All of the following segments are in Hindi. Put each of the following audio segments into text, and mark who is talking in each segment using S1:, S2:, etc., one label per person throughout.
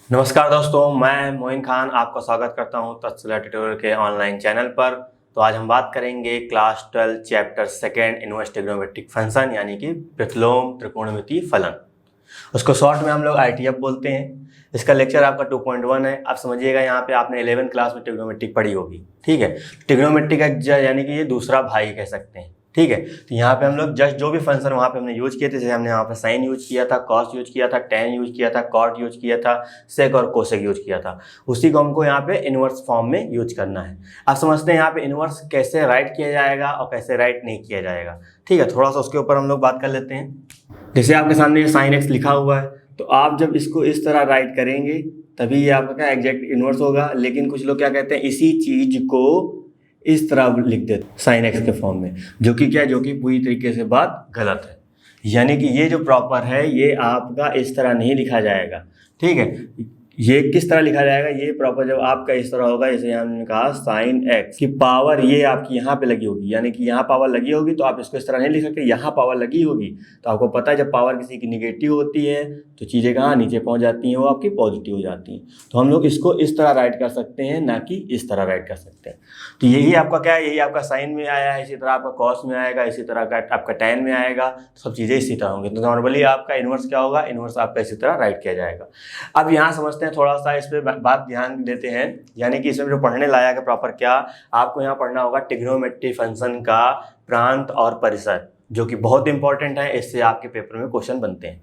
S1: नमस्कार दोस्तों, मैं मोइन खान आपका स्वागत करता हूं तत्सला ट्यूटोरियल के ऑनलाइन चैनल पर। तो आज हम बात करेंगे class 12 chapter second inverse trigonometric function यानी कि प्रतिलोम त्रिकोणमितीय फलन। उसको शॉर्ट में हम लोग ITF बोलते हैं। इसका लेक्चर आपका 2.1 है। आप समझिएगा, यहाँ पे आपने 11th क्लास में ट्रिग्नोमेट्रिक पढ़ी होगी, ठीक है। ट्रिग्नोमेट्रिक का यानी कि ये दूसरा भाई कह सकते हैं, ठीक है। तो यहाँ पे हम लोग जस्ट जो भी फंक्शन वहाँ पे हमने यूज किए थे, जैसे हमने यहाँ पे साइन यूज किया था, कॉस यूज किया था, टेन यूज किया था, कॉट यूज किया था, सेक और कोसेक यूज किया था, उसी को हमको यहाँ पे इनवर्स फॉर्म में यूज करना है। आप समझते हैं यहाँ पे इनवर्स कैसे राइट किया जाएगा और कैसे राइट नहीं किया जाएगा, ठीक है। थोड़ा सा उसके ऊपर हम लोग बात कर लेते हैं। जैसे आपके सामने ये साइन एक्स लिखा हुआ है, तो आप जब इसको इस तरह राइट करेंगे तभी ये आपका क्या एग्जैक्ट इनवर्स होगा। लेकिन कुछ लोग क्या कहते हैं, इसी चीज को इस तरह लिख देते साइन एक्स के फॉर्म में, जो कि क्या, जो कि पूरी तरीके से बात गलत है। यानी कि ये जो प्रॉपर है ये आपका इस तरह नहीं लिखा जाएगा, ठीक है। ये किस तरह लिखा जाएगा, ये प्रॉपर जब आपका इस तरह होगा, जैसे हमने कहा साइन एक्स की पावर ये आपकी यहाँ पे लगी होगी, यानी कि यहाँ पावर लगी होगी, तो आप इसको इस तरह नहीं लिख सकते, यहाँ पावर लगी होगी। तो आपको पता है जब पावर किसी की निगेटिव होती है तो चीज़ें कहाँ नीचे पहुँच जाती हैं, वो आपकी पॉजिटिव हो जाती हैं। तो हम लोग इसको इस तरह राइट कर सकते हैं, ना कि इस तरह राइट कर सकते हैं। तो यही आपका क्या है, यही आपका साइन में आया है, इसी तरह आपका कॉस में आएगा, इसी तरह का आपका टैन में आएगा, सब चीज़ें इसी तरह होंगी। तो नॉर्मली आपका इनवर्स क्या होगा, इनवर्स आपका इसी तरह राइट किया जाएगा। अब यहाँ समझते हैं, थोड़ा सा इस पर बात ध्यान देते हैं। यानी कि इसमें जो पढ़ने लायक है प्रॉपर क्या, आपको यहाँ पढ़ना होगा ट्रिग्नोमेट्री फंक्शन का प्रांत और परिसर, जो कि बहुत इंपॉर्टेंट है। इससे आपके पेपर में क्वेश्चन बनते हैं।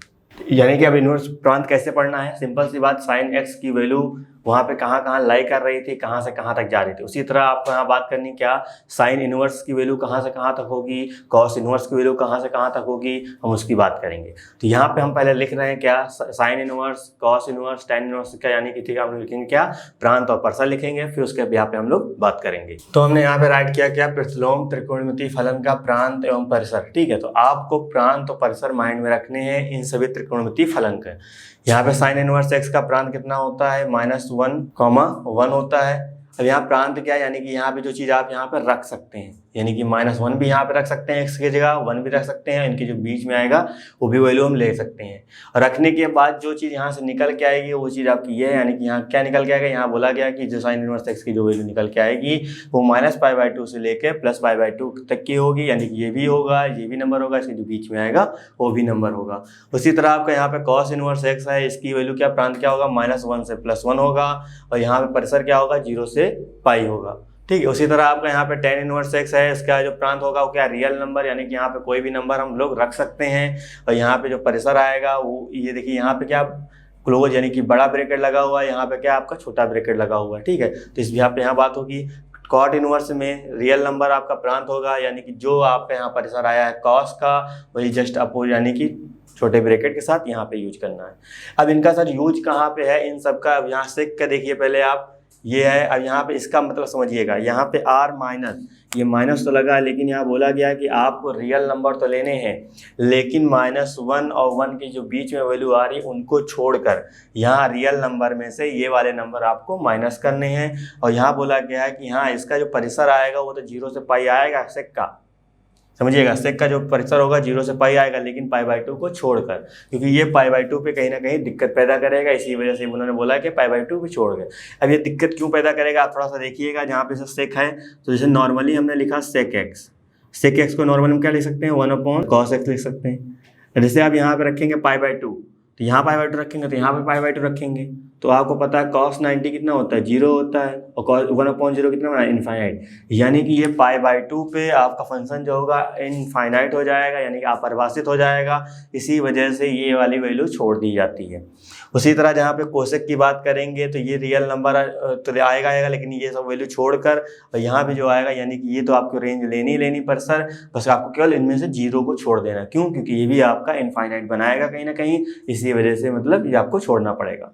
S1: यानी कि अब इनवर्स प्रांत कैसे पढ़ना है, सिंपल सी बात, साइन एक्स की वैल्यू वहाँ पे कहाँ लाई कर रही थी, कहाँ से कहाँ तक जा रही थी, उसी तरह आपको यहाँ बात करनी क्या, साइन इनवर्स की वैल्यू कहाँ से कहाँ तक होगी, कॉस इनवर्स की वैल्यू कहाँ से कहाँ तक होगी, हम उसकी बात करेंगे। तो यहाँ पे हम पहले लिख रहे हैं क्या, sine inverse, cos inverse, tan inverse का, यानी कि ठीक है, हम लोग लिखेंगे क्या, प्रांत और परिसर लिखेंगे, फिर उसके यहाँ पे हम लोग बात करेंगे। तो हमने यहाँ पे राइट किया क्या, प्रतिलोम त्रिकोणमितीय फलन का प्रांत एवं परिसर, ठीक है। तो आपको प्रांत और परिसर माइंड में रखने हैं इन सभी त्रिकोणमितीय फलन के। यहाँ पे साइन इनवर्स एक्स का प्रांत कितना होता है, -1, 1 होता है। अब यहाँ प्रांत क्या है, यानी कि यहाँ पे जो चीज़ आप यहाँ पे रख सकते हैं, यानी कि -1 भी यहाँ पे रख सकते हैं एक्स की जगह, 1 भी रख सकते हैं, इनके जो बीच में आएगा वो भी वैल्यू हम ले सकते हैं। और रखने के बाद जो चीज़ यहाँ से निकल के आएगी वो चीज़ आपकी ये है, यानी कि यहाँ क्या निकल के आएगा, यहाँ बोला गया कि जो साइन इनवर्स एक्स की जो वैल्यू निकल के आएगी वो -π/2 से लेकर +π/2 तक की होगी, यानी कि ये भी होगा, ये भी नंबर होगा, इसके जो बीच में आएगा वो भी नंबर होगा। उसी तरह आपका यहाँ पे कॉस इनवर्स एक्स है, इसकी वैल्यू क्या, प्रांत क्या होगा, -1 से +1 होगा, और यहाँ पे परिसर क्या होगा, 0 से π होगा, ठीक है। उसी तरह आपका यहाँ पे टेन इनवर्स एक्स है, इसका जो प्रांत होगा वो क्या, रियल नंबर, यानी कि यहाँ पे कोई भी नंबर हम लोग रख सकते हैं। और यहाँ पे जो परिसर आएगा वो ये देखिए, यहाँ पे क्या क्लोज, यानी कि बड़ा ब्रैकेट लगा हुआ है, यहाँ पे क्या आपका छोटा ब्रैकेट लगा हुआ है, ठीक है। तो इस यहाँ पे यहाँ बात होगी, कॉट इनवर्स में रियल नंबर आपका प्रांत होगा, यानी कि जो आपका यहाँ परिसर आया है कॉस का, वही जस्ट अपोज, यानी कि छोटे ब्रैकेट के साथ यहाँ पे यूज करना है। अब इनका सर यूज कहाँ पे है इन सब का, अब यहाँ से देखिए पहले आप, ये है। अब यहाँ पे इसका मतलब समझिएगा, यहाँ पे r-, ये माइनस तो लगा है, लेकिन यहाँ बोला गया कि आपको रियल नंबर तो लेने हैं, लेकिन -1 और 1 की जो बीच में वैल्यू आ रही है उनको छोड़कर यहाँ रियल नंबर में से ये वाले नंबर आपको माइनस करने हैं। और यहाँ बोला गया है कि हाँ, इसका जो परिसर आएगा वो तो 0 से π आएगा सेक का, समझिएगा, सेक का जो परिसर होगा 0 से π आएगा, लेकिन π/2 को छोड़कर, क्योंकि ये π/2 पे कहीं ना कहीं दिक्कत पैदा करेगा, इसी वजह से उन्होंने बोला कि π/2 पे छोड़ गए। अब ये दिक्कत क्यों पैदा करेगा, आप थोड़ा सा देखिएगा। जहाँ पे सेक है, तो जैसे नॉर्मली हमने लिखा सेक एक्स को नॉर्मली हम क्या लिख सकते हैं, 1/cos x लिख सकते हैं। जैसे आप यहाँ पे रखेंगे π/2, तो यहाँ π/2 रखेंगे, तो यहाँ पे π/2 रखेंगे, तो आपको पता है cos 90 कितना होता है, 0 होता है, और cos 1/0 कितना होता है, इनफाइनाइट। यानी कि ये π/2 पे आपका फंक्शन जो होगा इनफाइनाइट हो जाएगा, यानी कि अपरिभाषित हो जाएगा। इसी वजह से ये वाली वैल्यू छोड़ दी जाती है। उसी तरह जहाँ पे कोसेक की बात करेंगे, तो ये रियल नंबर तो आएगा, लेकिन ये सब वैल्यू छोड़कर, और यहाँ पे जो आएगा, यानी कि ये तो आपको रेंज लेनी परिसर, बस आपको केवल इनमें से 0 को छोड़ देना। क्यों, क्योंकि ये भी आपका इनफाइनाइट बनाएगा कहीं ना कहीं, इसी वजह से मतलब ये आपको छोड़ना पड़ेगा।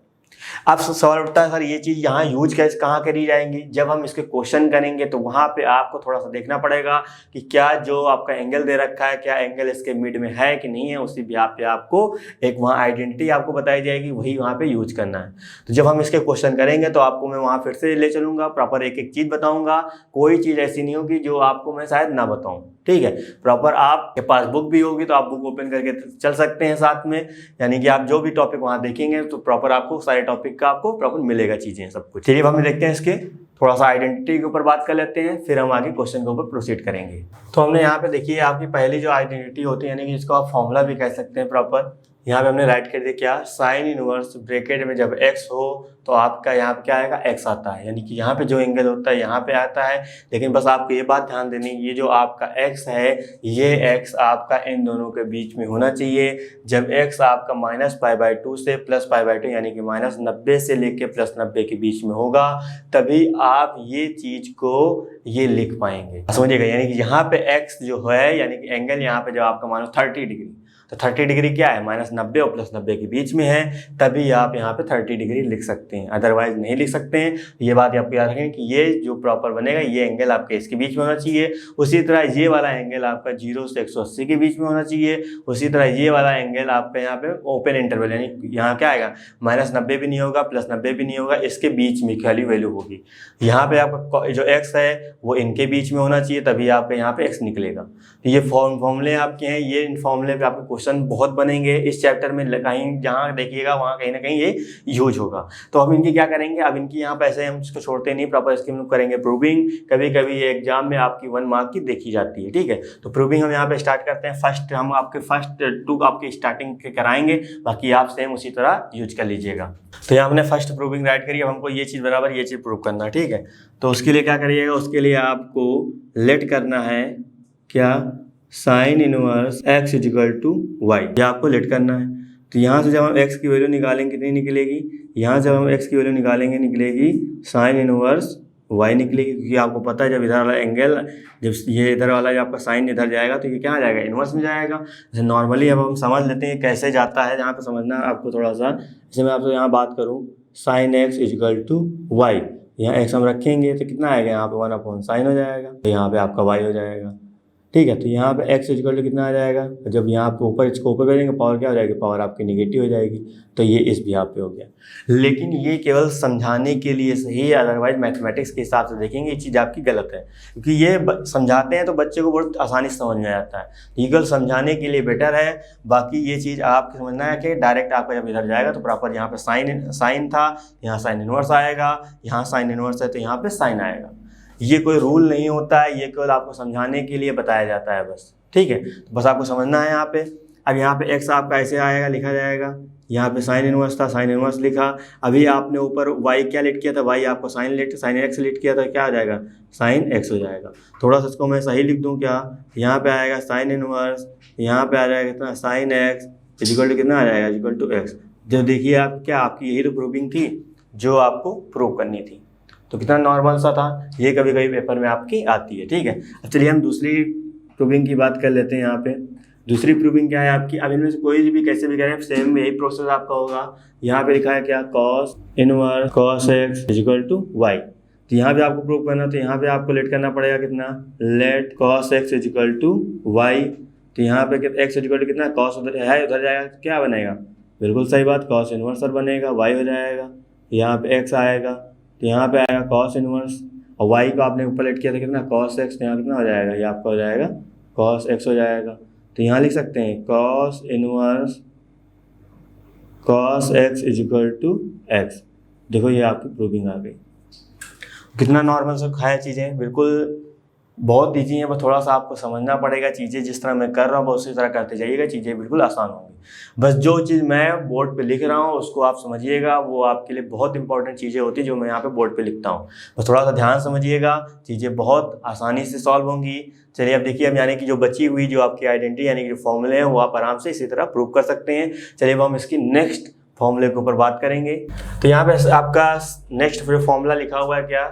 S1: अब सवाल उठता है, सर ये चीज़ यहाँ यूज कैसे कहाँ करी जाएंगी, जब हम इसके क्वेश्चन करेंगे तो वहाँ पे आपको थोड़ा सा देखना पड़ेगा कि क्या जो आपका एंगल दे रखा है, क्या एंगल इसके मिड में है कि नहीं है। उसी भी पे आपको एक वहाँ आइडेंटिटी आपको बताई जाएगी, वही वहाँ पे यूज करना है। तो जब हम इसके क्वेश्चन करेंगे तो आपको मैं वहाँ फिर से ले चलूँगा, प्रॉपर एक एक चीज़ बताऊँगा, कोई चीज़ ऐसी नहीं होगी जो आपको मैं शायद ना बताऊँ। ठीक है। प्रॉपर आपके पास बुक भी होगी तो आप बुक ओपन करके चल सकते हैं साथ में, यानी कि आप जो भी टॉपिक वहाँ देखेंगे तो प्रॉपर आपको सारे टॉपिक का आपको प्रॉपर मिलेगा चीज़ें सब कुछ। चलिए अब हम देखते हैं इसके थोड़ा सा आइडेंटिटी के ऊपर बात कर लेते हैं, फिर हम आगे क्वेश्चन के ऊपर प्रोसीड करेंगे। तो हमने यहाँ पे देखिए आपकी पहली जो आइडेंटिटी होती है, यानी कि जिसको आप फॉर्मूला भी कह सकते हैं प्रॉपर, यहाँ पे हमने राइट कर दिया क्या, साइन इनवर्स ब्रैकेट में जब x हो तो आपका यहाँ पे क्या आएगा, x आता है, यानी कि यहाँ पे जो एंगल होता है यहाँ पे आता है। लेकिन बस आपको ये बात ध्यान देनी, ये जो आपका x है ये x आपका इन दोनों के बीच में होना चाहिए। जब x आपका -π/2 से +π/2 यानी कि -90 से लेके +90 के बीच में होगा, तभी आप ये चीज को ये लिख पाएंगे, समझिएगा। यानी कि यहाँ पे x जो है यानी कि एंगल यहाँ पे जब आपका मानो 30 डिग्री, तो 30 डिग्री क्या है, -90 और +90 के बीच में है, तभी आप यहाँ पे 30 डिग्री लिख सकते हैं, अदरवाइज नहीं लिख सकते हैं। ये बात आपको याद रखें कि ये जो प्रॉपर बनेगा ये एंगल आपके इसके बीच में होना चाहिए। उसी तरह ये वाला एंगल आपका 0 से 180 के बीच में होना चाहिए। उसी तरह ये वाला एंगल आपका यहाँ पे ओपन इंटरवल, यानी यहाँ क्या आएगा, -90 भी नहीं होगा, +90 भी नहीं होगा, इसके बीच में खाली वैल्यू होगी। यहाँ पे आपका जो x है वो इनके बीच में होना चाहिए, तभी आपका यहाँ पे x निकलेगा। तो ये फॉर्मूले आपके हैं, ये इन फॉर्मूले पे आपके क्वेश्चन बहुत बनेंगे इस चैप्टर में, कहीं जहाँ देखिएगा वहाँ कहीं ना कहीं ये यूज होगा। तो अब इनकी क्या करेंगे, अब इनकी यहाँ पे ऐसे हम इसको छोड़ते नहीं, प्रॉपर इसकी हम लोग करेंगे प्रूविंग। कभी कभी ये एग्जाम में आपकी 1 मार्क की देखी जाती है, ठीक है। तो प्रूविंग हम यहाँ पे स्टार्ट करते हैं। फर्स्ट हम आपके फर्स्ट 2 आपके स्टार्टिंग के कराएंगे, बाकी आप सेम उसी तरह यूज कर लीजिएगा। तो यहाँ हमने फर्स्ट प्रूविंग राइट करी, अब हमको ये चीज़ बराबर ये चीज़ प्रूव करना है, ठीक है। तो उसके लिए क्या करिएगा, उसके लिए आपको लेट करना है क्या, साइन इनवर्स x = y, ये आपको लेट करना है। तो यहाँ से जब हम x की वैल्यू निकालेंगे कितनी निकलेगी, यहाँ जब हम x की वैल्यू निकालेंगे निकलेगी साइन इनवर्स y निकलेगी, क्योंकि आपको पता है जब इधर वाला एंगल, जब ये इधर वाला जब आपका साइन इधर जाएगा तो ये क्या आ जाएगा, इनवर्स में जाएगा। जैसे नॉर्मली अब हम समझ लेते हैं कैसे जाता है, जहाँ पे समझना है आपको थोड़ा सा। जैसे मैं आपसे यहाँ बात करूँ साइन x = y, यहाँ x हम रखेंगे तो कितना आएगा, यहाँ पे 1/sin हो जाएगा, तो यहाँ पे आपका y हो जाएगा, ठीक है। तो यहाँ पे x = कितना आ जाएगा, जब यहाँ पे ऊपर इसको ऊपर करेंगे पावर क्या हो जाएगी, पावर आपकी नेगेटिव हो जाएगी, तो ये इस भी यहाँ पे हो गया। लेकिन ये केवल समझाने के लिए सही है, अदरवाइज मैथमेटिक्स के हिसाब से देखेंगे ये चीज़ आपकी गलत है, क्योंकि ये समझाते हैं तो बच्चे को बहुत आसानी से समझ में आ जाता है। ये केवल समझाने के लिए बेटर है, बाकी ये चीज़ आपको समझना है कि डायरेक्ट आपका जब इधर जाएगा तो प्रॉपर यहाँ पे साइन था, यहाँ साइन इनवर्स आएगा, यहाँ साइन इनवर्स है तो यहाँ पे साइन आएगा। ये कोई रूल नहीं होता है, ये केवल आपको समझाने के लिए बताया जाता है बस, ठीक है। तो बस आपको समझना है यहाँ पे। अब यहाँ पे x आपका ऐसे आएगा, लिखा जाएगा, यहाँ पे साइन इनवर्स था, साइन इनवर्स लिखा। अभी आपने ऊपर y क्या लेट किया था, y आपको साइन x लेट किया था, क्या आ जाएगा, साइन x हो जाएगा। थोड़ा सा इसको मैं सही लिख दूँ क्या, यहाँ पे आएगा साइन इनवर्स, यहाँ पे आ जाएगा कितना, साइन x = कितना आ जाएगा, =x। जब देखिए आप क्या, आपकी यही तो प्रूविंग थी जो आपको प्रूव करनी थी। तो कितना नॉर्मल सा था, ये कभी कभी पेपर में आपकी आती है, ठीक है। अब चलिए हम दूसरी प्रूविंग की बात कर लेते हैं। यहाँ पे दूसरी प्रूविंग क्या है आपकी, अब इनमें से कोई भी कैसे भी करें सेम यही प्रोसेस आपका होगा। यहाँ पे लिखा है क्या, cos inverse cos x = y। तो यहाँ पे आपको प्रूव करना, तो यहाँ पे आपको लेट करना पड़ेगा कितना, लेट cos x = y। तो यहाँ पे x = कितना, cos उधर है, उधर जाएगा क्या बनेगा, बिल्कुल सही बात, cos इनवर्स बनेगा, y हो जाएगा, यहाँ पे x आएगा, तो यहाँ पे आएगा cos इनवर्स, और y को आपने ऊपर लेट किया था कितना, cos x, तो यहाँ कितना हो जाएगा, ये आपका हो जाएगा cos x हो जाएगा। तो यहाँ लिख सकते हैं cos inverse cos x = x। देखो ये आपकी प्रूविंग आ गई। कितना नॉर्मल से है चीज़ें, बिल्कुल बहुत ईजी है, बस थोड़ा सा आपको समझना पड़ेगा। चीज़ें जिस तरह मैं कर रहा हूँ बस उसी तरह करते जाइएगा, चीज़ें बिल्कुल आसान होंगी। बस जो चीज़ मैं बोर्ड पे लिख रहा हूँ उसको आप समझिएगा, वो आपके लिए बहुत इंपॉर्टेंट चीज़ें होती हैं जो मैं यहाँ पे बोर्ड पे लिखता हूँ। बस थोड़ा सा ध्यान समझिएगा, चीज़ें बहुत आसानी से सॉल्व होंगी। चलिए अब देखिए, अब यानी कि जो बची हुई जो आपकी आइडेंटिटी यानी कि जो फॉर्मूले हैं वो आप आराम से इसी तरह प्रूव कर सकते हैं। चलिए अब हम इसकी नेक्स्ट फॉर्मूले के ऊपर बात करेंगे। तो यहाँ पे आपका नेक्स्ट फॉर्मूला लिखा हुआ है क्या,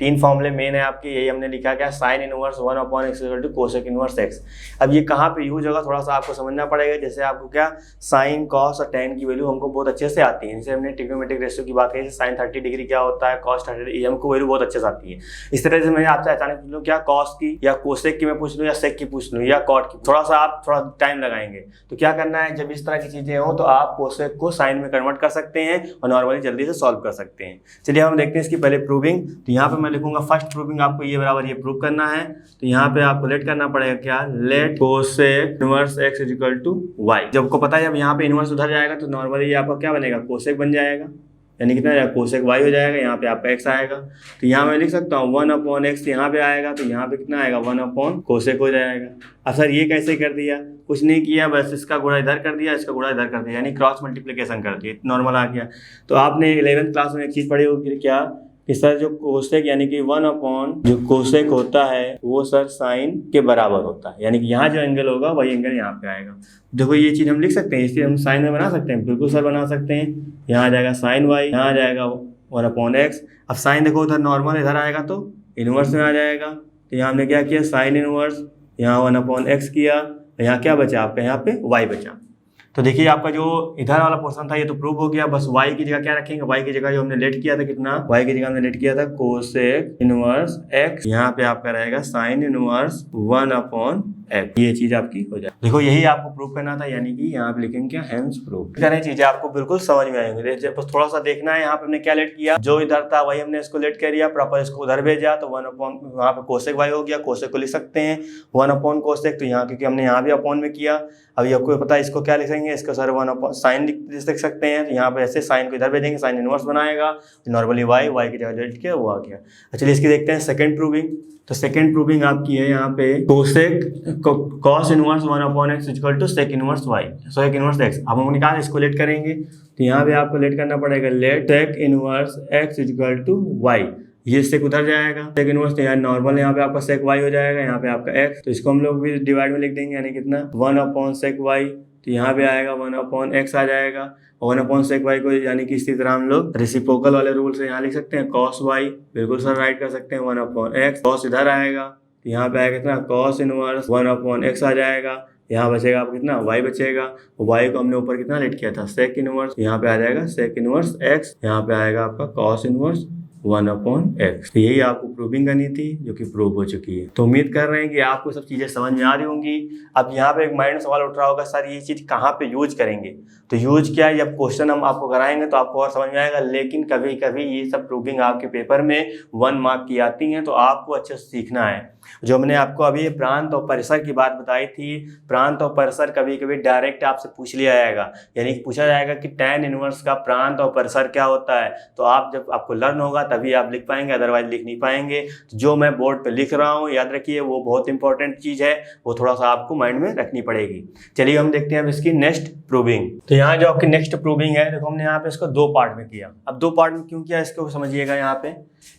S1: 3 फॉर्मूले मेन है आपके, यही हमने लिखा क्या, sine inverse 1/x = cosec inverse x। अब ये कहाँ पे यूज होगा थोड़ा सा आपको समझना पड़ेगा। जैसे आपको क्या, साइन कॉस और टेन की वैल्यू हमको बहुत अच्छे से आती है। जैसे हमने ट्रिग्नोमेट्रिक रेशियो की बात करी, साइन 30 डिग्री क्या होता है, कॉस 30 हमको वैल्यू बहुत अच्छे से आती है। इस तरह से मैं आपसे अचानक पूछ लूँ क्या, कॉस की या कोसेक की मैं पूछ लूँ या सेक की पूछ लूँ या कॉट की, थोड़ा सा आप थोड़ा टाइम लगाएंगे। तो क्या करना है, जब इस तरह की चीजें हो तो आप कोसेक को को साइन में कन्वर्ट कर सकते हैं और नॉर्मली जल्दी से सॉल्व कर सकते हैं। चलिए हम देखते हैं इसकी पहले प्रूविंग। तो यहाँ पे मैं लिखूंगा फर्स्ट प्रूविंग, आपको ये बराबर ये प्रूव करना है। तो यहाँ पे आपको लेट करना पड़ेगा क्या, let cosec inverse x equal to Y. जब आपको पता है जब यहाँ पे इनवर्स उधर जाएगा तो नॉर्मली आपका क्या बनेगा, कोसेक बन जाएगा, यानी कितना कोसेक y हो जाएगा, यहाँ पे आपका x आएगा। तो यहाँ मैं लिख सकता हूँ 1/x, यहाँ पे आएगा तो यहाँ पे कितना आएगा 1/ कोसेक हो जाएगा। अब सर ये कैसे कर दिया, कुछ नहीं किया, बस इसका गुणा इधर कर दिया, इसका गुणा इधर कर दिया, यानी क्रॉस मल्टीप्लिकेशन कर दिया, नॉर्मल आ गया। तो आपने 11th क्लास में एक चीज़ पढ़ी होगी क्या, कि सर जो कोसेक यानी कि 1/ जो कोसेक होता है वो सर साइन के बराबर होता है, यानी कि यहाँ जो एंगल होगा वही एंगल यहाँ पे आएगा। देखो ये चीज़ हम लिख सकते हैं, इसलिए हम साइन में बना सकते हैं, बिल्कुल सर बना सकते हैं। यहाँ आ जाएगा साइन वाई, यहाँ आ जाएगा 1/x। अब साइन देखो उधर नॉर्मल, इधर आएगा तो इनवर्स में आ जाएगा। तो यहाँ हमने क्या किया, साइन इनवर्स, यहाँ 1/x किया, यहाँ क्या बचा आपका, यहाँ पे y बचा। तो देखिए आपका जो इधर वाला पोर्शन था ये तो प्रूव हो गया। बस y की जगह क्या रखेंगे, y की जगह जो हमने लेट किया था कितना, y की जगह हमने लेट किया था कोसेक इनवर्स x, यहाँ पे आपका रहेगा साइन इनवर्स 1/x। ये चीज आपकी हो जाए। देखो यही आपको प्रूव करना था, यानी कि यहाँ पे लिखेंगे क्या, हेंस प्रूव। सारी चीजें आपको बिल्कुल समझ में आएंगी। बस थोड़ा सा देखना है, यहाँ पे हमने क्या लेट किया, जो इधर था वही हमने इसको लेट कर दिया, प्रॉपर इसको उधर भेजा तो 1/ वहाँ पे कोसेक y हो गया, कोसेक को लिख सकते हैं 1/ कोसेक। तो यहाँ क्योंकि हमने यहाँ भी अपॉन में किया, अभी आपको पता है इसको क्या लिखेंगे, इसको सर 1/ साइन लिख सकते हैं। तो यहाँ पे ऐसे साइन को इधर भेजेंगे, साइन इनवर्स बनाएगा, नॉर्मली y की जगह लेट किया वो आ गया। चलिए इसकी देखते हैं सेकंड प्रूविंग। तो सेकंड प्रूविंग आपकी है यहाँ पे cosec cos inverse 1/x equal to sec inverse y, sec inverse x। अब हम निकाल इसको लेट करेंगे, तो यहाँ पे आपको लेट करना पड़ेगा, let sec inverse x equal to y। ये सेक उधर जाएगा, सेक इनवर्स, तो यहाँ नॉर्मल यहाँ पे आपका सेक y हो जाएगा, यहाँ पे आपका x। तो इसको हम लोग भी डिवाइड में लिख देंगे, यानी कितना 1/sec y। तो यहाँ पे आएगा 1/x आ जाएगा, 1/sec y को यानी कि इसी तरह हम लोग रेसिप्रोकल वाले रूल से यहाँ लिख सकते हैं cos y, बिल्कुल सर राइट कर सकते हैं 1/x। cos इधर आएगा तो यहाँ पे आएगा कितना cos इनवर्स 1/x आ जाएगा। यहाँ बचेगा आपको कितना y बचेगा, y को हमने ऊपर कितना लेट किया था sec इनवर्स, यहाँ पे आ जाएगा sec इनवर्स x, यहाँ पे आएगा आपका cos इनवर्स 1/x। तो यही आपको प्रूविंग करनी थी, जो कि प्रूव हो चुकी है। तो उम्मीद कर रहे हैं कि आपको सब चीज़ें समझ में आ रही होंगी। अब यहाँ पे एक माइंड में सवाल उठ रहा होगा, सर ये चीज़ कहाँ पे यूज करेंगे। तो यूज क्या है, जब क्वेश्चन हम आपको कराएंगे तो आपको और समझ में आएगा, लेकिन कभी कभी ये सब प्रूविंग आपके पेपर में 1 मार्क की आती हैं, तो आपको अच्छे से सीखना है। जो हमने आपको अभी प्रांत और परिसर की बात बताई थी, प्रांत और परिसर कभी कभी डायरेक्ट आपसे पूछ लिया जाएगा, यानी कि पूछा जाएगा कि tan इनवर्स का प्रांत और परिसर क्या होता है। तो आप जब आपको लर्न होगा तभी आप लिख पाएंगे, अदरवाइज लिख नहीं पाएंगे। जो मैं बोर्ड पे लिख रहा हूँ याद रखिए, वो बहुत इंपॉर्टेंट चीज़ है, वो थोड़ा सा आपको माइंड में रखनी पड़ेगी। चलिए हम देखते हैं अब इसकी नेक्स्ट प्रूविंग। तो यहाँ जो आपकी नेक्स्ट प्रूविंग है, देखो हमने यहाँ पे इसको 2 पार्ट में किया। अब 2 पार्ट में क्यों किया इसको समझिएगा। यहाँ पे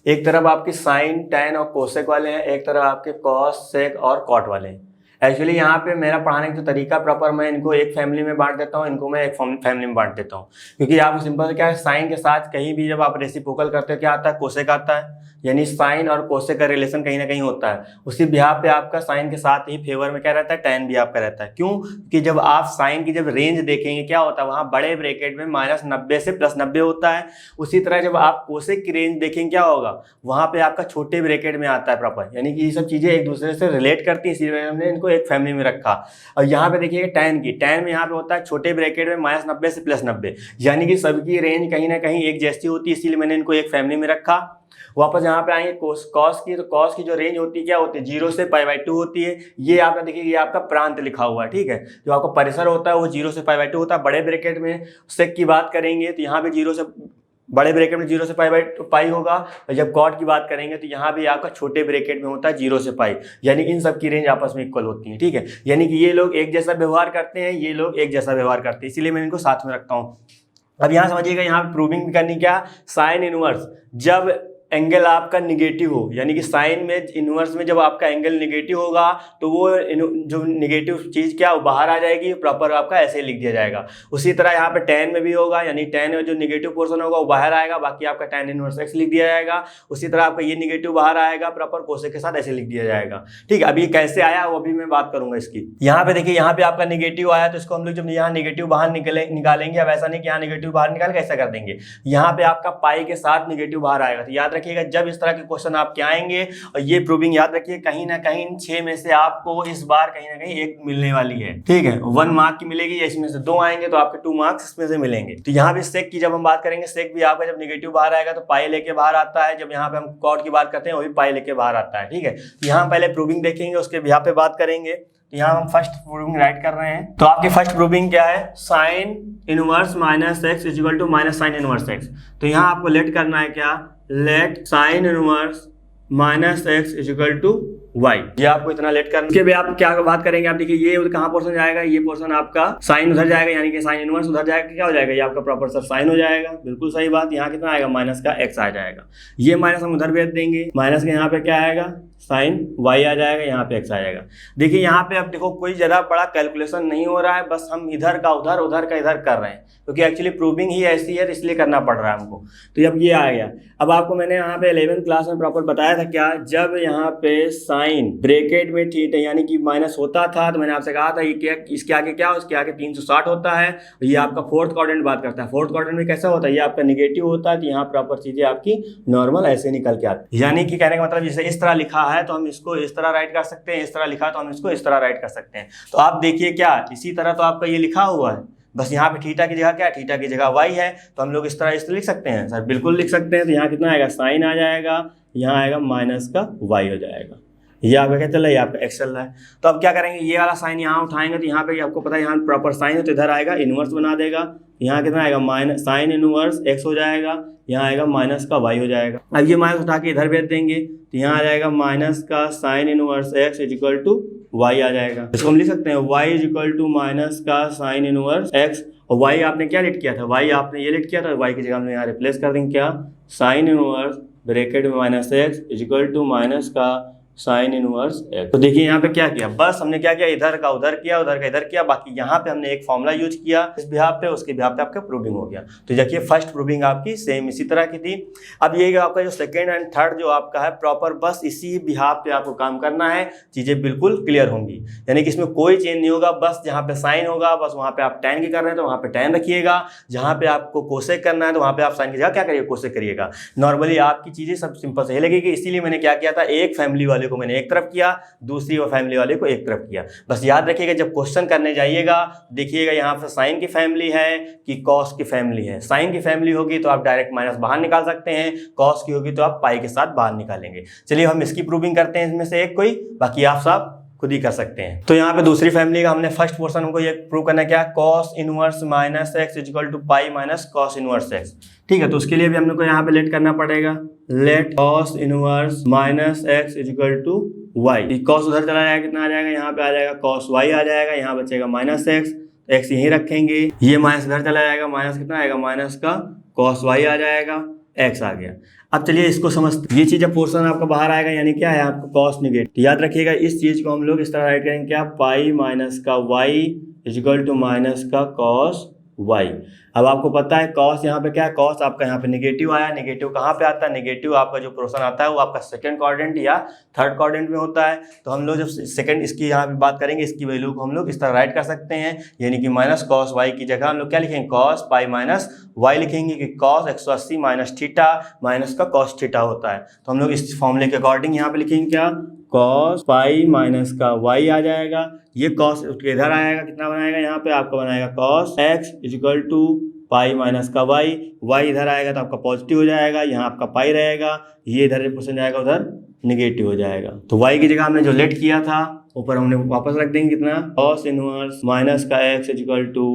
S1: एक तरफ आपकी साइन, टैन और कोसेक वाले हैं, एक तरफ आपके कॉस, सेक और कॉट वाले हैं। एक्चुअली यहाँ पे मेरा पढ़ाने का जो तरीका प्रॉपर, मैं इनको एक फैमिली में बांट देता हूँ, इनको मैं एक फैमिली में बांट देता हूँ, क्योंकि आप सिंपल से क्या है, साइन के साथ कहीं भी जब आप रेसिप्रोकल करते हो क्या आता है, कोसेक आता है, यानी साइन और कोसेक का रिलेशन कहीं ना कहीं होता है। उसी बिहाफ पे आपका साइन के साथ ही फेवर में क्या रहता है, टैन भी आपका रहता है। क्यों कि जब आप साइन की जब रेंज देखेंगे क्या होता है, वहाँ बड़े ब्रैकेट में -90 से +90 होता है। उसी तरह जब आप कोसेक की रेंज देखेंगे क्या होगा, वहाँ पे आपका छोटे ब्रैकेट में आता है प्रॉपर, यानी कि ये सब चीज़ें एक दूसरे से रिलेट करती हैं, इसीलिए हमने इनको एक फैमिली में रखा। और यहाँ पे देखिएगा टैन की, टैन में यहाँ पे होता है छोटे ब्रैकेट में -90 से +90, यानी कि सबकी रेंज कहीं ना कहीं एक जैसी होती है, इसीलिए मैंने इनको एक फैमिली में रखा। वापस यहाँ पे आएंगे कॉस की, तो कॉस की जो रेंज होती है क्या होती है, 0 से π/2 होती है। ये आपने देखिए ये आपका प्रांत लिखा हुआ है, ठीक है। जो आपका परिसर होता है वो 0 से π/2 होता है बड़े ब्रैकेट में। सेक की बात करेंगे तो यहाँ पे 0 से बड़े ब्रैकेट में 0 से पाई होगा। जब कॉट की बात करेंगे तो यहाँ भी आपका छोटे ब्रैकेट में होता है 0 से पाई, यानी इन सब की रेंज आपस में इक्वल होती है, ठीक है। यानी कि ये लोग एक जैसा व्यवहार करते हैं, ये लोग एक जैसा व्यवहार करते हैं, इसीलिए मैं इनको साथ में रखता हूँ। अब यहाँ समझिएगा, यहाँ प्रूविंग करनी क्या, साइन इनवर्स जब एंगल आपका निगेटिव हो, यानी कि साइन में इनवर्स में जब आपका एंगल निगेटिव होगा तो वो जो निगेटिव चीज़ क्या वो बाहर आ जाएगी, प्रॉपर आपका ऐसे लिख दिया जाएगा। उसी तरह यहाँ पे टैन में भी होगा, यानी टैन में जो निगेटिव पोर्शन होगा वो बाहर आएगा, बाकी आपका टैन इनवर्स x लिख दिया जाएगा। उसी तरह आपका ये निगेटिव बाहर आएगा, प्रॉपर कोसेक के साथ ऐसे लिख दिया जाएगा, ठीक है। अभी कैसे आया वो भी मैं बात करूंगा इसकी। यहाँ पे देखिए, यहाँ पे आपका निगेटिव आया तो इसको हम लोग जब यहाँ निगेटिव बाहर निकालेंगे, अब ऐसा नहीं कि यहाँ निगेटिव बाहर निकाल के ऐसा कर देंगे। यहाँ पे आपका पाई के साथ निगेटिव बाहर आएगा, तो याद रखिएगा जब इस तरह के क्वेश्चन आपके आएंगे, और ये प्रूविंग याद रखिए कहीं ना कहीं 6 में से आपको इस बार कहीं ना कहीं 1 मिलने वाली है, ठीक है। 1 मार्क की मिलेगी, इसमें से 2 आएंगे तो आपके 2 मार्क्स इसमें से मिलेंगे। तो यहाँ पे सेक की जब हम बात करेंगे, सेक भी आपका जब नेगेटिव बाहर आएगा तो पाई लेके बाहर आता है, जब यहाँ पे हम कॉट की बात करते हैं वो भी पाई लेके बाहर आता है, ठीक है। तो यहाँ पहले प्रूविंग देखेंगे, उसके यहाँ पे बात करेंगे। तो यहाँ हम फर्स्ट प्रूविंग राइट कर रहे हैं। तो आपकी फर्स्ट प्रूविंग क्या है, sine inverse minus X is equal to minus sine inverse X. तो यहाँ आपको लेट करना है क्या, let sine inverse minus X is equal to Y, ये आपको इतना लेट करना। इसके भी आप क्या बात करेंगे, आप देखिए ये कहाँ पोर्शन जाएगा, ये पोर्शन आपका साइन उधर जाएगा, यानी कि साइन इनवर्स उधर जाएगा, क्या हो जाएगा, ये आपका प्रॉपर सर साइन हो जाएगा। बिल्कुल सही बात। यहाँ कितना आएगा, माइनस का एक्स आ जाएगा, ये माइनस हम उधर भेज देंगे, माइनस के यहाँ पे क्या आएगा, साइन वाई आ जाएगा, यहाँ पे एक्स आ जाएगा। देखिए यहाँ पे अब देखो कोई ज़्यादा बड़ा कैलकुलेशन नहीं हो रहा है, बस हम इधर का उधर उधर का इधर कर रहे हैं, क्योंकि एक्चुअली प्रूविंग ही ऐसी है इसलिए करना पड़ रहा है हमको। तो अब ये आ गया। अब आपको मैंने यहाँ पे 11th क्लास में प्रॉपर बताया था क्या, जब यहाँ पे साइन ब्रैकेट में थीटा यानी कि माइनस होता था, तो मैंने आपसे कहा था ये क्या, इसके आगे क्या, उसके आगे 360 होता है। ये आपका फोर्थ क्वाड्रेंट बात करता है। फोर्थ क्वाड्रेंट में कैसा होता है, ये आपका निगेटिव होता है, तो यहाँ प्रॉपर चीजें आपकी नॉर्मल ऐसे निकल के आती है। यानी कि कहने का मतलब जैसे इस तरह लिखा है तो हम इसको इस तरह राइट कर सकते हैं, इस तरह लिखा तो हम इसको इस तरह राइट कर सकते हैं। तो आप देखिए क्या, इसी तरह तो आपका ये लिखा हुआ है, बस यहाँ पे थीटा की जगह क्या है, थीटा की जगह वाई है, तो हम लोग इस तरह लिख सकते हैं सर, बिल्कुल लिख सकते हैं। तो यहाँ कितना आएगा, साइन आ जाएगा, यहाँ आएगा माइनस का वाई हो जाएगा। ये आपका क्या चल रहा है, आपका एक्स चल रहा है। तो अब क्या करेंगे, ये वाला साइन यहाँ उठाएंगे तो यहाँ पे आपको पता है यहाँ प्रॉपर साइन है, तो इधर आएगा इनवर्स बना देगा। यहाँ कितना आएगा, माइनस साइन इनवर्स एक्स हो जाएगा, यहाँ आएगा माइनस का वाई हो जाएगा। अब ये माइनस उठा के इधर भेज देंगे तो यहाँ आ जाएगा माइनस का sine inverse X is equal to Y आ जाएगा। इसको हम लिख सकते हैं Y is equal to minus का साइन इनवर्स एक्स। और वाई आपने क्या लिख किया था, वाई आपने ये लिख किया था, वाई की जगह हमने यहाँ रिप्लेस कर देंगे क्या, साइन इनवर्स ब्रैकेट में minus X is equal to minus का साइन इनवर्स एक्स। तो देखिए यहाँ पे क्या किया, बस हमने क्या किया, इधर का उधर किया, उधर का इधर किया, बाकी यहाँ पे हमने एक फॉर्मूला यूज किया इस बिहाफ पे, उसके बिहाफ पे आपका प्रूविंग हो गया। तो देखिए फर्स्ट प्रूविंग आपकी सेम इसी तरह की थी। अब ये आपका जो सेकंड एंड थर्ड जो आपका है प्रॉपर बस इसी बिहाफ पे आपको काम करना है, चीजें बिल्कुल क्लियर होंगी, यानी कि इसमें कोई चेंज नहीं होगा। बस जहाँ पे साइन होगा बस वहाँ पे आप टैन की कर रहे हैं तो वहाँ पे टैन रखिएगा, जहाँ पे आपको कोसेक करना है तो वहाँ पे आप साइन की जगह क्या करिएगा, कोसेक करिएगा। नॉर्मली आपकी चीजें सब सिंपल सही लगेगी, इसीलिए मैंने क्या किया था, एक फैमिली वाले को मैंने एक तरफ किया, दूसरी और फैमिली वाले को एक तरफ किया। बस याद रखिएगा जब क्वेश्चन करने जाइएगा देखिएगा यहाँ पर साइन की फैमिली है कि कॉस की फैमिली है। साइन की फैमिली होगी तो आप डायरेक्ट माइनस बाहर निकाल सकते हैं, कॉस की होगी तो आप पाई के साथ बाहर निकालेंगे। चलिए हम इसकी प्रूविंग करते हैं, इसमें से एक कोई, बाकी आप सब खुद ही कर सकते हैं। तो यहाँ पे दूसरी फैमिली का हमने फर्स्ट पोर्शन हमको ये प्रूव करना है क्या, cos inverse minus X is equal to pi minus cos inverse X, ठीक है। तो उसके लिए भी हम लोग को यहाँ पे लेट करना पड़ेगा, let cos inverse minus X is equal to Y. Cos उधर चला जाएगा, कितना आ जाएगा, यहाँ पे आ जाएगा कॉस वाई आ जाएगा, यहाँ बचेगा माइनस एक्स, एक्स यहीं रखेंगे, ये माइनस इधर चला जाएगा, माइनस कितना आएगा, माइनस का कॉस वाई आ जाएगा, एक्स आ गया। अब चलिए इसको समझते, ये चीज जब पोर्शन आपका बाहर आएगा यानी क्या है आपका कॉस निगेटिव, याद रखिएगा इस चीज को हम लोग इस तरह राइट करेंगे क्या, पाई माइनस का Y is equal to minus का कॉस वाई। अब आपको पता है कॉस यहाँ पे क्या है, कॉस आपका यहाँ पे नेगेटिव आया, नेगेटिव कहाँ पे आता है, नेगेटिव आपका जो पोर्शन आता है वो आपका सेकंड क्वाड्रेंट या थर्ड क्वाड्रेंट में होता है। तो हम लोग जब सेकंड इसकी यहाँ पे बात करेंगे, इसकी वैल्यू को हम लोग इस तरह राइट कर सकते हैं, यानी कि माइनस कॉस वाई की जगह हम लोग क्या लिखेंगे, कॉस पाई माइनस वाई लिखेंगे, कि कॉस 180 माइनस थीटा माइनस का कॉस थीटा होता है। तो हम लोग इस फॉर्मूले के अकॉर्डिंग यहाँ पे लिखेंगे क्या, कॉस पाई माइनस का वाई आ जाएगा, ये कॉस इधर आएगा, कितना बनाएगा यहाँ पे आपका बनाएगा cos X is equal to pi minus का वाई, वाई इधर आएगा तो आपका पॉजिटिव हो जाएगा, यहाँ आपका पाई रहेगा, ये इधर परसेंट जाएगा उधर निगेटिव हो जाएगा। तो वाई की जगह हमने जो लेट किया था ऊपर हमने वापस रख देंगे, कितना कॉस इनवर्स माइनस का X is equal to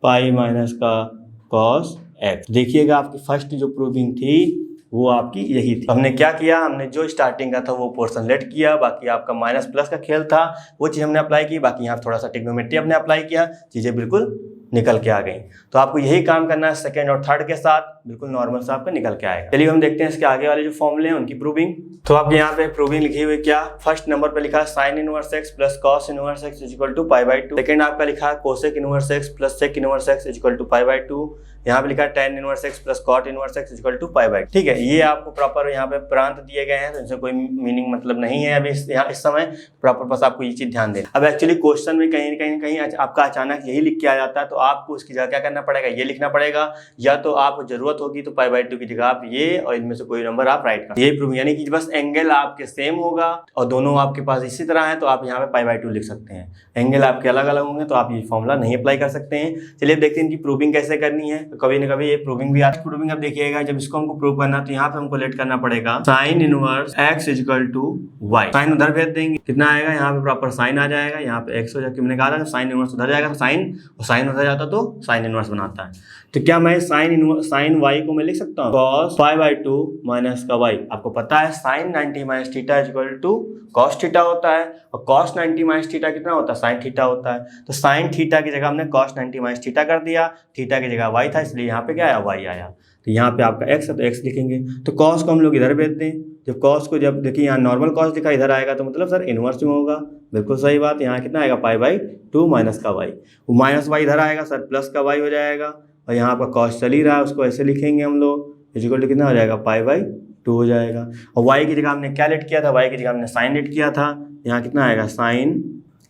S1: pi minus का कॉस एक्स। देखिएगा आपकी फर्स्ट जो प्रूविंग थी वो आपकी यही थी। हमने क्या किया, हमने जो स्टार्टिंग का था वो पोर्शन लेट किया, बाकी आपका माइनस प्लस का खेल था वो चीज़ हमने अप्लाई की, बाकी यहाँ थोड़ा सा ट्रिग्नोमेट्री हमने अप्लाई किया, चीज़ें बिल्कुल निकल के आ गई। तो आपको यही काम करना है सेकंड और थर्ड के साथ, बिल्कुल नॉर्मल से आपका निकल के आएगा। चलिए हम देखते हैं इसके आगे वाले जो फॉर्मूले हैं उनकी प्रूविंग। तो आपके यहाँ पे प्रूविंग लिखी हुई क्या, फर्स्ट नंबर पे लिखा है sine inverse X plus cos inverse X is equal to pi by 2। Second आपका लिखा है cosec inverse X plus sec inverse X is equal to pi by 2। यहाँ पे लिखा है tan inverse X plus cot inverse X is equal to pi by. ठीक है, ये आपको प्रॉपर यहाँ पे प्रांत दिए गए हैं, तो इनसे कोई मीनिंग मतलब नहीं है अभी इस समय, प्रॉपर बस आपको ये चीज ध्यान दें। अब एक्चुअली क्वेश्चन में कहीं आपका अचानक यही लिख के आ जाता है, तो आपको उसकी जगह क्या करना पड़ेगा, ये लिखना पड़ेगा, या तो आपको जरूरत होगी तो π/2 की जगह आप ये और इनमें से कोई नंबर आप राइट कर, ये प्रूव, यानी कि बस एंगल आपके सेम होगा और दोनों आपके पास इसी तरह है तो आप यहाँ पे π/2 लिख सकते हैं। एंगल आपके अलग अलग होंगे तो आप ये फॉर्मूला नहीं अप्लाई कर सकते हैं। चलिए देखते हैं इनकी प्रूविंग कैसे करनी है। तो कभी ना कभी ये प्रूविंग भी आती, प्रूविंग अब देखिएगा जब इसको हमको प्रूव करना तो यहाँ पे हमको लेट करना पड़ेगा sine inverse x equal to y, sine उधर भेज देंगे, कितना आएगा यहाँ पे प्रॉपर साइन आ जाएगा, यहाँ पे x हो जाएगा, मैंने कहा था साइन इनवर्स उधर जाएगा तो साइन उधर जाता तो साइन इनवर्स बनाता है। तो क्या मैं साइन y को मैं लिख सकता हूँ cos π/2 माइनस का y, आपको पता है sine 90 minus theta equal to cos theta होता है और cos 90 माइनस थीटा कितना होता है, साइन थीटा होता है। तो साइन थीटा की जगह हमने cos 90 माइनस थीटा कर दिया, थीटा की जगह y था इसलिए यहाँ पे क्या आया, y आया। तो यहाँ पे आपका x है तो x लिखेंगे, तो cos को हम लोग इधर भेज दें, जब cos को जब देखिए यहाँ नॉर्मल cos दिखा इधर आएगा तो मतलब सर इनवर्स में होगा, बिल्कुल सही बात। यहाँ कितना आएगा π/2 माइनस का y, वो माइनस y इधर आएगा सर प्लस का y हो जाएगा और यहाँ पर cos चल ही रहा है उसको ऐसे लिखेंगे हम लोग, इक्वल टू कितना हो जाएगा π/2 हो जाएगा। और y की जगह हमने क्या लेट किया था, y की जगह हमने साइन लेट किया था, यहाँ कितना आएगा साइन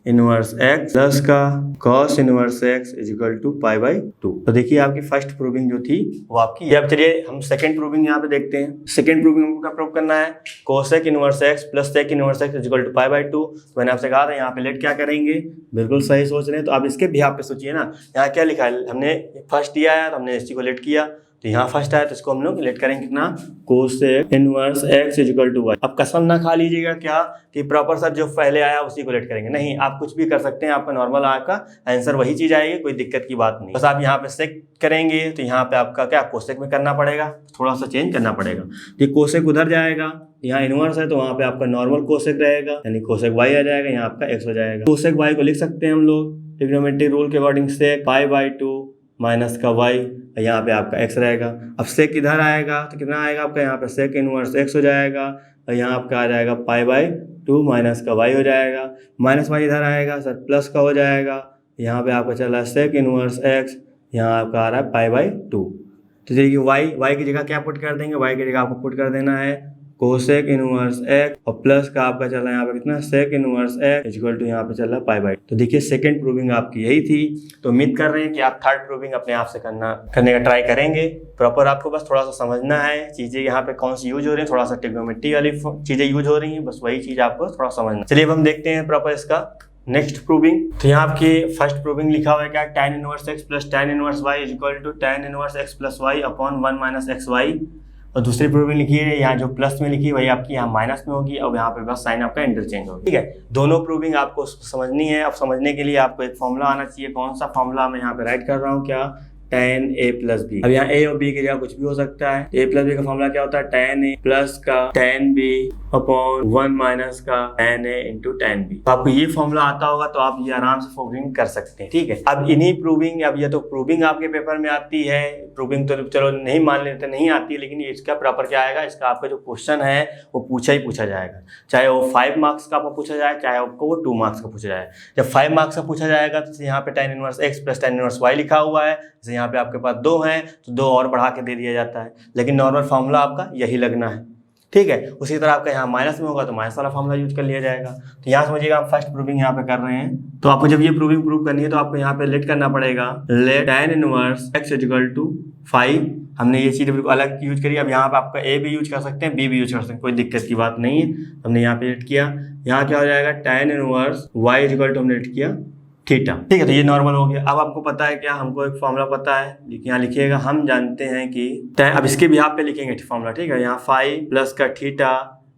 S1: इनवर्स x प्लस का cos inverse x equal to π/2। तो देखिए आपकी फर्स्ट प्रूविंग जो थी वो आपकी। अब चलिए हम सेकंड प्रूविंग यहाँ पे देखते हैं। सेकंड प्रूविंग हमको क्या प्रूव करना है, cosec inverse x plus sec inverse x equal to π/2। तो मैंने आपसे कहा था यहाँ पे लेट क्या करेंगे, बिल्कुल सही सोच रहे हैं। तो आप इसके भी आप पे सोचिए ना, यहाँ क्या लिखा है, हमने फर्स्ट दिया है तो हमने इसी को लेट किया, तो यहाँ फर्स्ट आया तो इसको हम लोग लेट करेंगे कितना, cosec inverse x equal to y। अब कसम ना खा लीजिएगा क्या कि प्रॉपर सर जो पहले आया उसी को लेट करेंगे, नहीं, आप कुछ भी कर सकते हैं, आपका नॉर्मल आपका आंसर वही चीज आएगी, कोई दिक्कत की बात नहीं। बस आप यहाँ पे सेक करेंगे तो यहाँ पे आपका क्या कोसेक में करना पड़ेगा, थोड़ा सा चेंज करना पड़ेगा। तो कोसेक उधर जाएगा, यहाँ इनवर्स है तो वहाँ पे आपका नॉर्मल कोसेक रहेगा, यानी कोसेक y आ जाएगा, यहाँ आपका x हो जाएगा। कोसेक y को लिख सकते हैं हम लोग ट्रिग्नोमेट्रिक रूल के अकॉर्डिंग सेक π/2 माइनस का y, यहाँ पे आपका x रहेगा। अब सेक इधर आएगा तो कितना आएगा आपका, यहाँ पे सेक इनवर्स x हो जाएगा और यहाँ आपका आ जाएगा π/2 माइनस का y हो जाएगा। माइनस y इधर आएगा सर प्लस का हो जाएगा, यहाँ पे आपका चला सेक इनवर्स x, यहाँ आपका आ रहा है π/2। तो देखिए y की जगह क्या पुट कर देंगे, y की जगह आपको पुट कर देना है कोसेक इनवर्स x और प्लस का आपका चल रहा है यहाँ पे कितना, sec inverse x equal to यहाँ पे चल रहा है π/2। तो देखिए सेकंड प्रूविंग आपकी यही थी। तो उम्मीद कर रहे हैं कि आप थर्ड प्रूविंग अपने आप से करने का ट्राई करेंगे। प्रॉपर आपको बस थोड़ा सा समझना है चीजें यहाँ पे कौन सी यूज हो रही है, थोड़ा सा ट्रिग्नोमेट्री वाली चीजें यूज हो रही है, बस वही चीज आपको थोड़ा समझना। चलिए अब हम देखते हैं प्रॉपर इसका नेक्स्ट प्रूविंग। तो यहाँ आपकी फर्स्ट प्रूविंग लिखा हुआ है क्या, tan inverse x plus tan inverse y equal to tan inverse x plus y upon 1 minus xy। और दूसरी प्रूविंग लिखी है यहाँ जो प्लस में लिखी वही आपकी यहाँ माइनस में होगी और यहाँ पे बस साइन आपका इंटरचेंज होगा। ठीक है, दोनों प्रूविंग आपको समझनी है। अब समझने के लिए आपको एक फॉर्मूला आना चाहिए। कौन सा फॉर्मूला मैं यहाँ पे राइट कर रहा हूँ, क्या, tan a प्लस बी। अब यहाँ a और b की जगह कुछ भी हो सकता है। a प्लस बी का फॉर्मूला क्या होता है, tan a प्लस का tan b अपॉन 1 माइनस का tan a into tan b। तो आपको ये फॉर्मूला आता होगा तो आप ये आराम से प्रूविंग कर सकते हैं। ठीक है, अब इन्हीं प्रूविंग, अब ये तो प्रूविंग आपके पेपर में आती है, प्रूविंग तो चलो नहीं मान लेते नहीं आती, लेकिन इसका प्रॉपर क्या आएगा, इसका आपका जो क्वेश्चन है वो पूछा ही पूछा जाएगा, चाहे वो 5 मार्क्स का आपको पूछा जाए, चाहे आपको वो 2 मार्क्स का पूछा जाए। जब 5 मार्क्स का पूछा जाएगा तो यहाँ पे tan inverse x plus tan inverse y लिखा हुआ है, जैसे यहाँ पे आपके पास 2 हैं तो 2 और बढ़ा के दे दिया जाता है, लेकिन नॉर्मल फार्मूला आपका यही लगना है। ठीक है, उसी तरह आपका यहाँ माइनस में होगा तो माइनस वाला फार्मूला यूज कर लिया जाएगा। तो यहाँ समझिएगा हम फर्स्ट प्रूविंग यहाँ पे कर रहे हैं। तो आपको जब ये प्रूविंग प्रूव करनी है तो आपको यहाँ पे लेट करना पड़ेगा, let tan inverse x equal to 5। हमने ये चीज़ बिल्कुल अलग यूज करी। अब यहाँ पे आपका a भी यूज कर सकते हैं, b भी यूज कर सकते हैं, कोई दिक्कत की बात नहीं है। हमने यहाँ पे लेट किया, यहाँ क्या हो जाएगा, tan inverse y equal to हमने लेट किया थीटा। ठीक है, तो ये नॉर्मल हो गया। अब आपको पता है क्या, हमको एक फॉर्मूला पता है, यहाँ लिखिएगा, हम जानते हैं कि अब इसके भी यहाँ पे लिखेंगे फॉर्मूला। ठीक है, यहाँ 5 प्लस का थीटा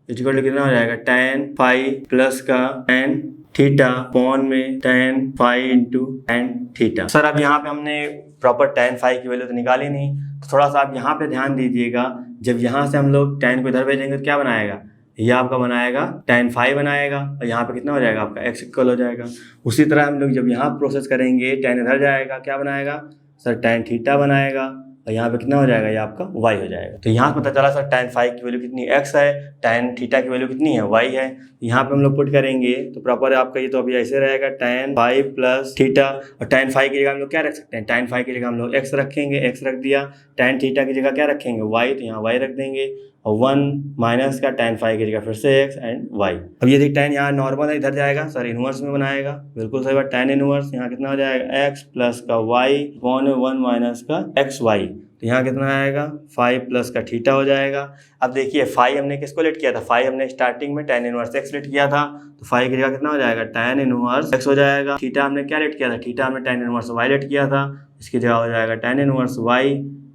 S1: इक्वल टू कितना हो जाएगा, tan 5 प्लस का tan थीटा अपॉन में tan 5 into tan theta. Sir अब यहाँ पे हमने प्रॉपर tan 5 की वैल्यू तो निकाली नहीं, तो थोड़ा सा आप यहाँ पे ध्यान दीजिएगा। जब यहाँ से हम लोग tan को इधर भेजेंगे तो क्या बनाएगा, यह आपका बनाएगा tan 5 बनाएगा और यहाँ पे कितना हो जाएगा आपका x इक्वल हो जाएगा। उसी तरह हम लोग जब यहाँ प्रोसेस करेंगे tan इधर जाएगा, क्या बनाएगा सर, tan थीटा बनाएगा और यहाँ पे कितना हो जाएगा, ये आपका y हो जाएगा। तो यहाँ पता चला सर tan 5 की वैल्यू कितनी x है, tan थीटा की वैल्यू कितनी है, y है। यहाँ पे हम लोग पुट करेंगे तो प्रॉपर आपका ये तो अभी ऐसे रहेगा, tan 5 प्लस थीटा, और tan 5 की जगह हम लोग क्या रख सकते हैं, tan 5 की जगह हम लोग x रखेंगे, x रख दिया। tan थीटा की जगह क्या रखेंगे, y, तो यहाँ y रख देंगे और 1 माइनस का tan फाई की जगह फिर से x एंड y। अब ये देखिए tan यहाँ नॉर्मल है, इधर जाएगा सर इनवर्स में बनाएगा, बिल्कुल सही बात। tan इनवर्स यहाँ कितना हो जाएगा x प्लस का y अपॉन 1 माइनस का xy, तो यहाँ कितना आएगा फाई प्लस का थीटा हो जाएगा। अब देखिए फाई हमने किसको लेट किया था, फाई हमने स्टार्टिंग में tan इनवर्स x लेट किया था, तो फाई की जगह कितना हो जाएगा tan इनवर्स x हो जाएगा। थीटा हमने क्या लेट किया था, थीटा हमने tan इनवर्स y लेट किया था, इसकी जगह हो जाएगा tan inverse y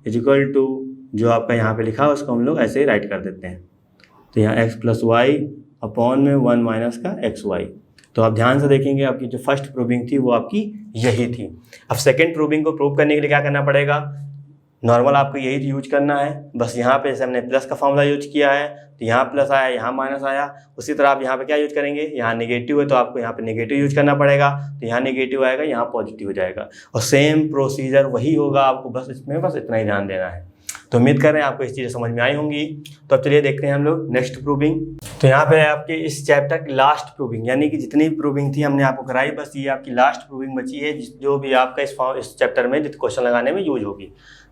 S1: is equal to जो आपका यहाँ पे लिखा है उसको हम लोग ऐसे ही राइट कर देते हैं, तो यहाँ x प्लस वाई अपॉन में 1 माइनस का xy। तो आप ध्यान से देखेंगे आपकी जो फर्स्ट प्रूविंग थी वो आपकी यही थी। अब सेकेंड प्रूविंग को प्रूव करने के लिए क्या करना पड़ेगा, नॉर्मल आपको यही यूज करना है, बस यहाँ पे जैसे हमने प्लस का फॉर्मूला यूज किया है तो यहाँ प्लस आया यहाँ माइनस आया, उसी तरह आप यहाँ पे क्या यूज करेंगे, यहाँ नेगेटिव है तो आपको यहाँ पे नेगेटिव यूज करना पड़ेगा, तो यहाँ नेगेटिव आएगा यहाँ पॉजिटिव हो जाएगा, और सेम प्रोसीजर वही होगा आपको, बस इसमें बस इतना ही ध्यान देना है। तो उम्मीद कर रहे हैं आपको इस चीज़ें समझ में आई होंगी। तो अब चलिए देखते हैं हम लोग नेक्स्ट प्रूविंग। तो यहाँ पे आपके इस चैप्टर की लास्ट प्रूविंग, यानी कि जितनी प्रूविंग थी हमने आपको कराई, बस ये आपकी लास्ट प्रूविंग बची है जो भी आपका इस चैप्टर में जितने क्वेश्चन लगाने में यूज होगी।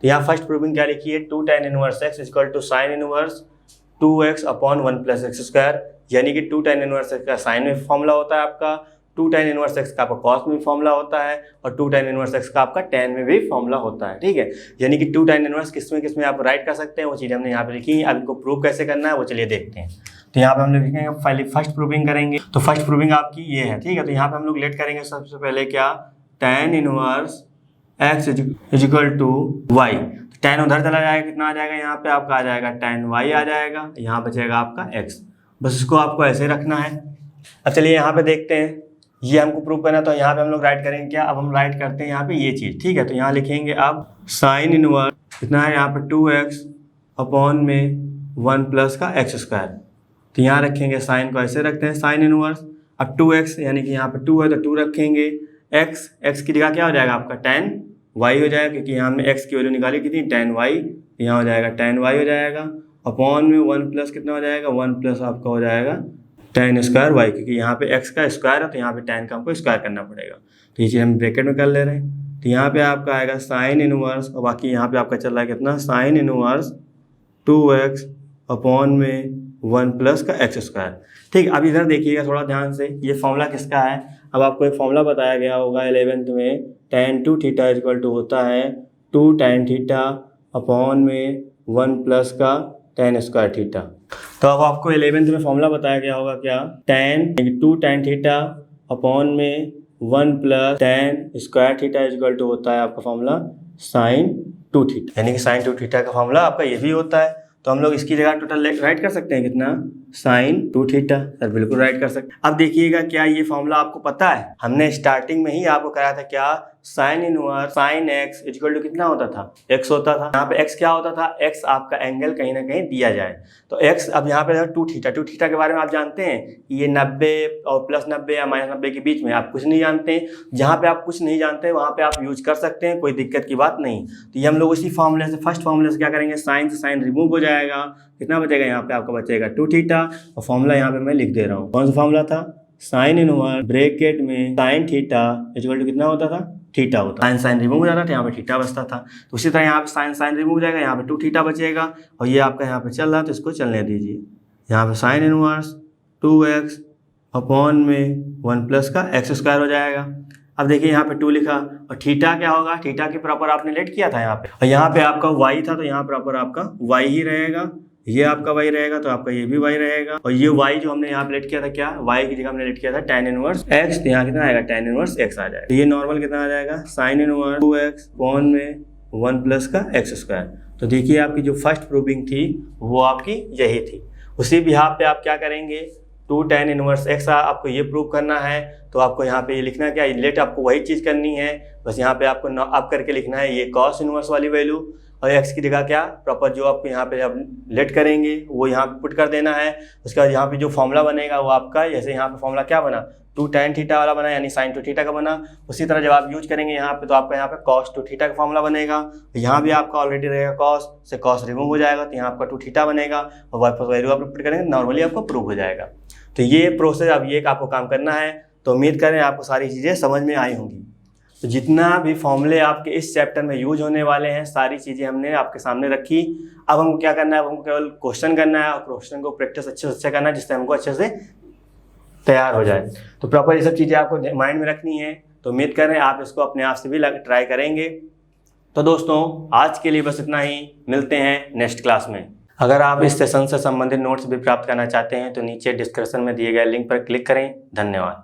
S1: तो यहाँ फर्स्ट प्रूविंग क्या लिखी है, 2 tan inverse x equal to sine inverse 2x upon 1 plus X square, यानी कि 2 tan इनवर्स x का साइन में फॉर्मूला होता है आपका, 2 tan इनवर्स x का आपका कॉस में भी फॉर्मूला होता है, और 2 tan इनवर्स x का आपका tan में भी फॉर्मूला होता है। ठीक है, यानी कि 2 tan इनवर्स किस में आप राइट कर सकते हैं, वो चीज़ हमने यहाँ पे लिखी है। अब इनको प्रूव कैसे करना है वो चलिए देखते हैं। तो यहाँ पे हम लोग लिखेंगे पहले फर्स्ट प्रूविंग करेंगे, तो फर्स्ट प्रूविंग आपकी ये है। ठीक है, तो यहाँ पे हम लोग लेट करेंगे सबसे पहले क्या, tan inverse x is equal to y, tan उधर चला जाएगा, कितना आ जाएगा यहाँ पे आपका आ जाएगा tan y आ जाएगा, यहाँ बचेगा आपका x, बस इसको आपको ऐसे रखना है। अब चलिए यहाँ पे देखते हैं, ये हमको प्रूव करना, तो यहाँ पे हम लोग राइट करेंगे क्या, अब हम राइट करते हैं यहाँ पे ये चीज़। ठीक है, तो यहाँ लिखेंगे अब साइन इनवर्स कितना है यहाँ पे 2x अपॉन में 1 प्लस का एक्स स्क्वायर, तो यहाँ रखेंगे साइन को ऐसे रखते हैं साइन इनवर्स। अब 2x यानी कि यहाँ पे 2 है तो 2 रखेंगे, x की जगह क्या हो जाएगा आपका tan y हो जाएगा, क्योंकि यहाँ हमने x की वैल्यू निकाली कितनी tan y, यहाँ हो जाएगा tan y हो जाएगा, अपॉन में 1 प्लस कितना हो जाएगा 1 प्लस आपका हो जाएगा tan स्क्वायर y, क्योंकि यहाँ पे x का स्क्वायर है तो यहाँ पे tan का हमको स्क्वायर करना पड़ेगा, तो ये चीज़ हम ब्रैकेट में कर ले रहे हैं। तो यहाँ पे आपका आएगा साइन इनवर्स, और बाकी यहाँ पे आपका चल रहा है कितना साइन इनवर्स 2x अपॉन में 1 प्लस का एक्स स्क्वायर। ठीक, अब इधर देखिएगा थोड़ा ध्यान से, ये फॉर्मूला किसका है, अब आपको एक फॉर्मूला बताया गया होगा 11th में, tan 2 थीटा इक्वल टू होता है 2 tan थीटा अपॉन में 1 प्लस का tan स्क्वायर थीटा। तो अब आपको 11th में फॉर्मूला बताया गया होगा क्या, tan 2 tan थीटा अपॉन में 1 plus tan square theta equal to होता है आपका फॉर्मूला sin 2 थीटा, यानी कि sin 2 थीटा का फॉर्मूला आपका ये भी होता है। तो हम लोग इसकी जगह टोटल राइट कर सकते हैं कितना, sin 2 थीटा, सर बिल्कुल राइट कर सकते हैं। अब देखिएगा क्या ये फॉर्मूला आपको पता है, हमने स्टार्टिंग में ही आपको कराया था क्या, sine inverse sine x equal to कितना होता था, x होता था। यहाँ पे x क्या होता था, x आपका एंगल कहीं ना कहीं दिया जाए, तो x अब यहाँ पे 2 थीटा के बारे में आप जानते हैं ये 90 और प्लस 90 या माइनस 90 के बीच में, आप कुछ नहीं जानते। जहाँ पे आप कुछ नहीं जानते वहाँ पे आप यूज कर सकते हैं, कोई दिक्कत की बात नहीं। तो ये हम लोग उसी फॉर्मूले से फर्स्ट फॉर्मूले से क्या करेंगे, साइन से साइन रिमूव हो जाएगा, कितना बचेगा यहाँ पे आपका बचेगा 2 थीटा, और फॉर्मूला यहाँ पे मैं लिख दे रहा हूँ, कौन सा फॉर्मूला था, साइन इनवर्स ब्रैकेट में साइन थीटा इक्वल टू कितना होता था, थीटा होता है, साइन रिमूव हो जाता था, यहाँ पे थीटा बचता था। तो उसी तरह यहाँ पे साइन रिमूव हो जाएगा, यहाँ पे 2 थीटा बचेगा, और ये आपका यहाँ पे चल रहा है तो इसको चलने दीजिए। यहाँ पे साइन इनवर्स 2x अपॉन में 1 प्लस का एक्स स्क्वायर हो जाएगा। अब देखिए यहाँ पे 2 लिखा, और थीटा क्या होगा, थीटा के प्रॉपर आपने लेट किया था यहाँ पे, और यहाँ पे आपका y था तो यहाँ प्रॉपर आपका y ही रहेगा, ये आपका y रहेगा तो आपका ये भी y रहेगा, और ये y जो हमने यहाँ पे लेट किया था क्या, y की जगह हमने लेट किया था tan इनवर्स x, तो यहाँ कितना आएगा tan इनवर्स x आ जाएगा। तो ये नॉर्मल कितना आ जाएगा, साइन इनवर्स 2x अपॉन में 1 प्लस का एक्स स्क्वायर। तो देखिए आपकी जो फर्स्ट प्रूविंग थी वो आपकी यही थी। उसी बिहाफ पे आप क्या करेंगे, 2 tan इनवर्स x आपको ये प्रूव करना है, तो आपको यहाँ पे ये लिखना क्या, लेट आपको वही चीज़ करनी है, बस यहाँ पे आपको आप करके लिखना है ये कॉस इनवर्स वाली वैल्यू, और x की जगह क्या प्रॉपर जो आपको यहाँ पे जब लेट करेंगे वो यहाँ पे पुट कर देना है। उसके बाद यहाँ पे जो फॉर्मूला बनेगा वो आपका, जैसे यहाँ पे फॉर्मूला क्या बना, 2 tan थीटा वाला बना, यानी sin 2 थीटा का बना। उसी तरह जब आप यूज करेंगे यहाँ पे तो आपका यहाँ पे cos 2 थीटा का फॉर्मूला बनेगा, यहाँ भी आपका ऑलरेडी रहेगा cos से cos रिमूव हो जाएगा, तो यहाँ आपका 2 थीटा बनेगा, और वापस वैल्यू आप पुट करेंगे नॉर्मली आपको प्रूव हो जाएगा। तो ये प्रोसेस अब ये आपको काम करना है। तो उम्मीद करें आपको सारी चीज़ें समझ में आई होंगी। तो जितना भी फॉर्मूले आपके इस चैप्टर में यूज होने वाले हैं, सारी चीज़ें हमने आपके सामने रखी। अब हमको क्या करना है, अब हमको केवल क्वेश्चन करना है और क्वेश्चन को प्रैक्टिस अच्छे से अच्छा करना है, जिससे हमको अच्छे से तैयार हो जाए। तो प्रॉपर ये सब चीज़ें आपको माइंड में रखनी है। तो उम्मीद कर रहे हैं आप इसको अपने आप से भी ट्राई करेंगे। तो दोस्तों आज के लिए बस इतना ही, मिलते हैं नेक्स्ट क्लास में। अगर आप इस सेशन से संबंधित नोट्स भी प्राप्त करना चाहते हैं तो नीचे डिस्क्रिप्शन में दिए गए लिंक पर क्लिक करें। धन्यवाद।